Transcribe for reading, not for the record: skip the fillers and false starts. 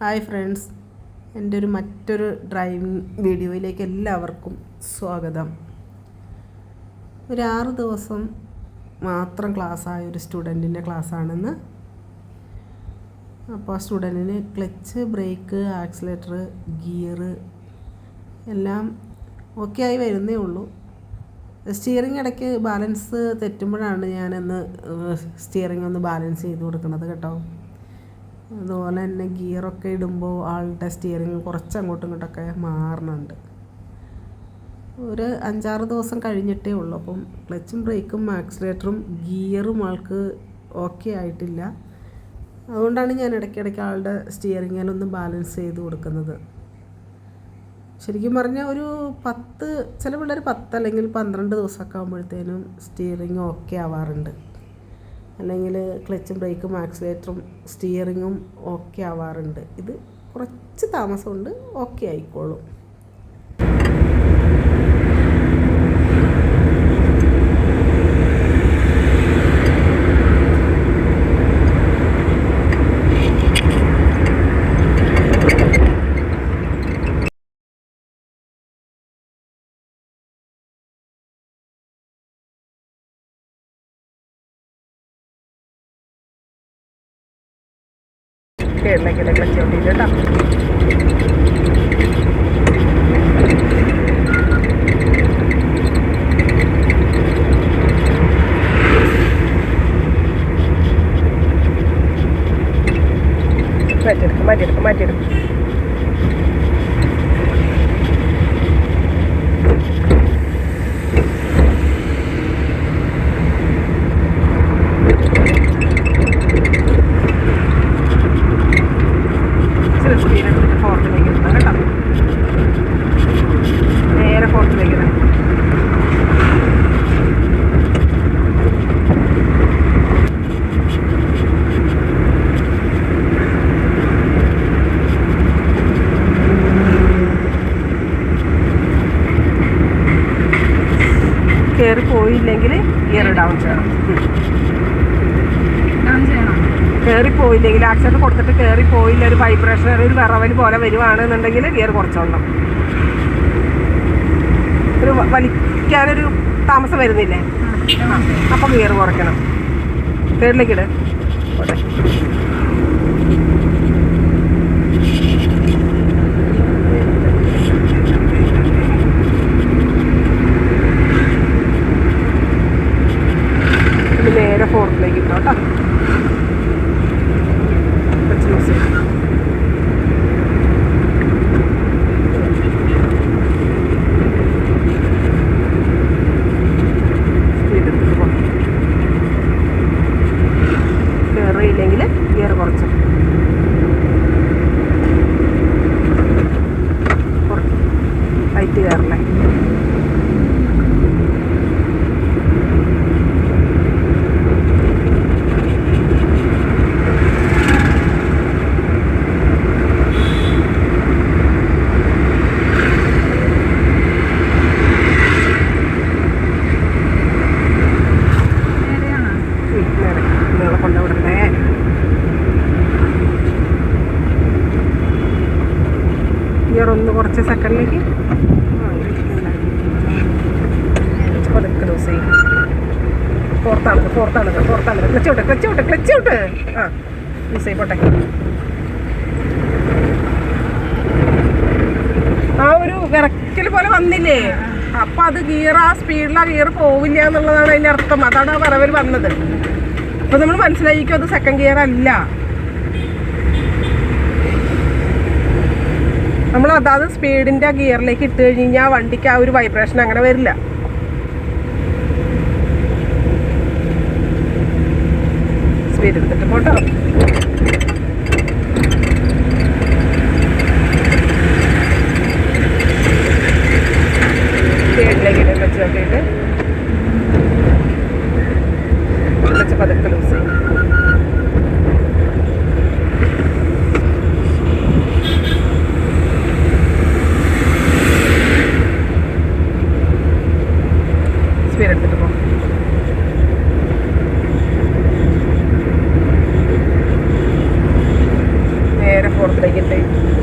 Hi friends, എൻ്റെ മറ്റൊരു driving വീഡിയോയിലേക്ക് എല്ലാവർക്കും സ്വാഗതം. ഒരു 6 ദിവസം മാത്രം ക്ലാസ്സായ ഒരു സ്റ്റുഡൻറ്റിൻ്റെ ക്ലാസ്സാണെന്ന്. അപ്പോൾ സ്റ്റുഡൻറ്റിന് ക്ലച്ച്, ബ്രേക്ക്, ആക്സിലേറ്റർ, ഗിയർ എല്ലാം ഓക്കെ ആയി വരുന്നേ ഉള്ളൂ. സ്റ്റിയറിംഗ് ഇടയ്ക്ക് ബാലൻസ് തെറ്റുമ്പോഴാണ് ഞാനൊന്ന് സ്റ്റിയറിംഗ് ഒന്ന് ബാലൻസ് ചെയ്ത് കൊടുക്കുന്നത് കേട്ടോ. അതുപോലെ തന്നെ ഗിയറൊക്കെ ഇടുമ്പോൾ ആളുടെ സ്റ്റിയറിംഗ് കുറച്ച് അങ്ങോട്ടും ഇങ്ങോട്ടൊക്കെ മാറുന്നുണ്ട്. ഒരു 5-6 ദിവസം കഴിഞ്ഞിട്ടേ ഉള്ളൂ. അപ്പം ക്ലച്ചും ബ്രേക്കും ആക്സിലേറ്ററും ഗിയറും ആൾക്ക് ഓക്കെ ആയിട്ടില്ല. അതുകൊണ്ടാണ് ഞാൻ ഇടയ്ക്കിടയ്ക്ക് ആളുടെ സ്റ്റിയറിങ്ങിലൊന്ന് ബാലൻസ് ചെയ്ത് കൊടുക്കുന്നത്. ശരിക്കും പറഞ്ഞാൽ ഒരു 10, ചില പിള്ളേർ 10 അല്ലെങ്കിൽ 12 ദിവസമൊക്കെ ആകുമ്പോഴത്തേനും സ്റ്റിയറിങ് ഓക്കെ ആവാറുണ്ട്. അല്ലെങ്കിൽ ക്ലച്ചും ബ്രേക്കും ആക്സിലേറ്ററും സ്റ്റിയറിങ്ങും ഓക്കെ ആവാറുണ്ട്. ഇത് കുറച്ച് താമസമുണ്ട്, ഓക്കെ ആയിക്കോളും. കേരളക്കിലെ ക്ലച്ച് ഓട്ടിയിട്ട് കേട്ടോ. മാറ്റിയെടുക്കും. നേരെ ഫോർത്തിലേക്ക് കയറി പോയില്ലെങ്കിൽ ഗിയർ ഡൗൺ ചെയ്യണം. കയറിപ്പോയില്ലെങ്കിൽ ആക്സിഡൻറ്റ് കൊടുത്തിട്ട് കയറിപ്പോയില്ല, ഒരു വൈബ്രേഷൻ, ഒരു വിറവൽ പോലെ വരുവാണെന്നുണ്ടെങ്കിൽ ഗിയർ കുറച്ചോളണം. ഒരു വലിക്കാനൊരു താമസം വരുന്നില്ലേ, അപ്പം ഗിയർ കുറയ്ക്കണം. സൈഡിലേക്കിട്. ഓട്ടെ, നേരെ ഫോർത്തിലേക്ക് ഇട്ടോട്ടോ. കയറിയില്ലെങ്കിൽ ഗിയർ കുറച്ച് ഹൈറ്റ് കയറണേ. കൊണ്ടുവിടണ്ടേ. ഗിയർ ഒന്ന് കുറച്ച് സെക്കൻഡിലേക്ക് പതുക്കെ ലൂസ് ചെയ്യും. ഫോർത്താണ് ക്ലച്ച് ഔട്ട്. ആ, ലൂസ് ചെയ്യും. പോട്ടെ. ആ ഒരു വിറക്കൽ പോലെ വന്നില്ലേ, അപ്പം അത് ഗിയർ, ആ സ്പീഡിൽ ആ ഗിയർ പോവില്ല എന്നുള്ളതാണ് അതിൻ്റെ അർത്ഥം. അതാണ് ആ വിറവൽ വന്നത്. അപ്പോൾ നമ്മൾ മനസ്സിലായിരിക്കും അത് സെക്കൻഡ് ഗിയർ അല്ല. നമ്മൾ അതാത് സ്പീഡിൻ്റെ ആ ഗിയറിലേക്ക് ഇട്ട് കഴിഞ്ഞാൽ വണ്ടിക്ക് ആ ഒരു വൈബ്രേഷൻ അങ്ങനെ വരില്ല. സ്പീഡ് എടുത്തിട്ട് പോട്ടോ. സൈഡിലേക്ക് ക്ലച്ച് നോക്കിയിട്ട് ക്ലച്ച് പതുക്കെ ലൂസ് ചെയ്യും. സ്പീഡ് എടുത്തിട്ട് പോകും. ഉണ്ടായിക്കോട്ടെ.